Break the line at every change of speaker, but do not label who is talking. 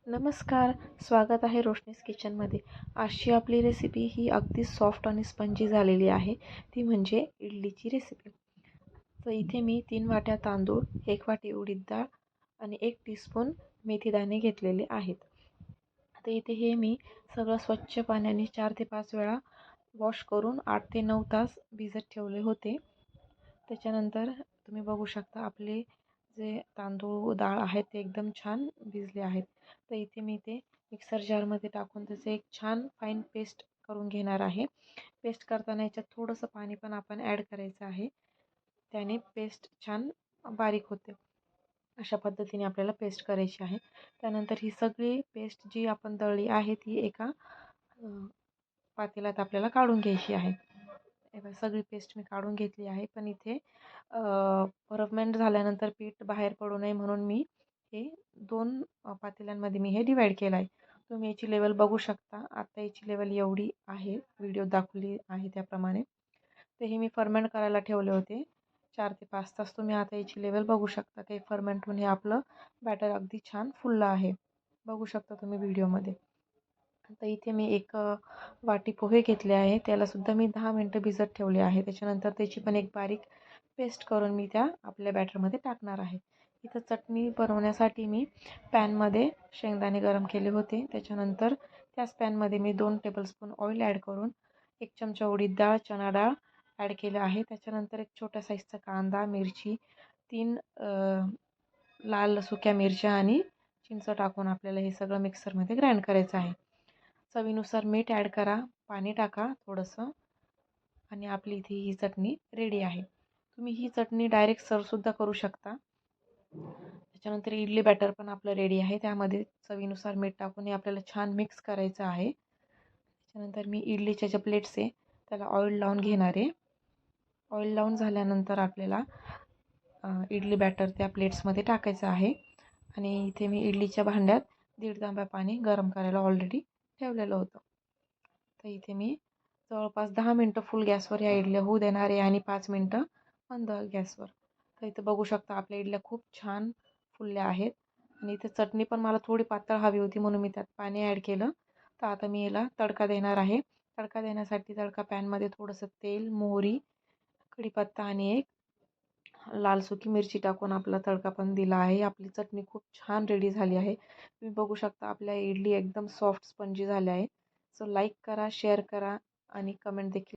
नमस्कार, स्वागत आहे रोशनीज किचनमध्ये. आजची आपली रेसिपी ही अगदी सॉफ्ट आणि स्पंजी झालेली आहे. ती म्हणजे इडलीची रेसिपी. तर इथे मी 3 वाट्या तांदूळ, 1 वाटी उडीद डाळ आणि 1 टीस्पून मेथीदाणे घेतलेले आहेत. आता इथे हे मी सगळं स्वच्छ पाण्याने 4 ते 5 वेळा वॉश करून 8 ते 9 तास भिजत ठेवले होते. त्याच्यानंतर तुम्ही बघू शकता आपले जे तांदूळ डाळ आहेत ते एकदम छान भिजले आहेत. तर इथे मी ते मिक्सर जारमध्ये टाकून त्याचे एक छान फाईन पेस्ट करून घेणार आहे. पेस्ट करताना याच्यात थोडंसं पाणी पण आपण ॲड करायचं आहे. त्याने पेस्ट छान बारीक होते. अशा पद्धतीने आपल्याला पेस्ट करायची आहे. त्यानंतर ही सगळी पेस्ट जी आपण दळली आहे ती एका पातेल्यात आपल्याला काढून घ्यायची आहे. सगळी पेस्ट मी काढून घेतली आहे. पण इथे फर्मेंट झाल्यानंतर पीठ बाहेर पडू नये म्हणून मी हे 2 पातेल्यांमध्ये मी हे डिवाईड केलं आहे. तुम्ही याची लेवल बघू शकता. आता याची लेवल एवढी आहे, व्हिडिओ दाखवली आहे त्याप्रमाणे. तर हे मी फर्मेंट करायला ठेवले होते 4 ते 5 तास. तुम्ही आता याची लेवल बघू शकता. ते फर्मेंट होऊन हे आपलं बॅटर अगदी छान फुललं आहे. बघू शकता तुम्ही व्हिडिओमध्ये. आता इथे मी एक वाटी पोहे घेतले आहे. त्यालासुद्धा मी 10 मिनटं भिजत ठेवले आहे. त्याच्यानंतर त्याची पण एक बारीक पेस्ट करून मी त्या आपल्या बॅटरमध्ये टाकणार आहे. इथं चटणी बनवण्यासाठी मी पॅनमध्ये शेंगदाणे गरम केले होते. त्याच्यानंतर त्याच पॅनमध्ये मी 2 टेबलस्पून ऑइल ॲड करून 1 चमचा उडीद डाळ, चणा डाळ ॲड केलं आहे. त्याच्यानंतर एक छोट्या साईजचा कांदा, मिरची, 3 लाल सुक्या मिरच्या आणि चिंच टाकून आपल्याला हे सगळं मिक्सरमध्ये ग्राइंड करायचं आहे. चवीनुसार मीठ ॲड करा, पाणी टाका थोडंसं आणि आपली इथे ही चटणी रेडी आहे. तुम्ही ही चटणी डायरेक्ट सर्वसुद्धा करू शकता. त्याच्यानंतर इडली बॅटर पण आपलं रेडी आहे. त्यामध्ये चवीनुसार मीठ टाकून हे आपल्याला छान मिक्स करायचं आहे. त्याच्यानंतर मी इडलीच्या ज्या प्लेट्स आहे त्याला ऑइल लावून घेणार आहे. ऑइल लावून झाल्यानंतर आपल्याला इडली बॅटर त्या प्लेट्समध्ये टाकायचं आहे. आणि इथे मी इडलीच्या भांड्यात 1.5 तांब्या पाणी गरम करायला ऑलरेडी ठेवलेलं होतं. तर इथे मी जवळपास 10 मिनटं फुल गॅसवर या इडल्या होऊ देणार आहे आणि 5 मिनटं मंद गॅसवर. तर इथं बघू शकता आपल्या इडल्या खूप छान फुलल्या आहेत. आणि इथे चटणी पण मला थोडी पातळ हवी होती म्हणून मी त्यात पाणी ॲड केलं. तर आता मी याला तडका देणार आहे. तडका देण्यासाठी तडका पॅनमध्ये थोडंसं तेल, मोहरी, कढीपत्ता आणि एक लाल सुकी मिरची टाकून आपला तडका पण दिला आहे. आपली चटणी खूप छान रेडी झाली आहे. तुम्ही बघू शकता आपल्या इडली एकदम सॉफ्ट स्पंजी झाल्या आहे. सो लाईक करा, शेअर करा आणि कमेंट देखील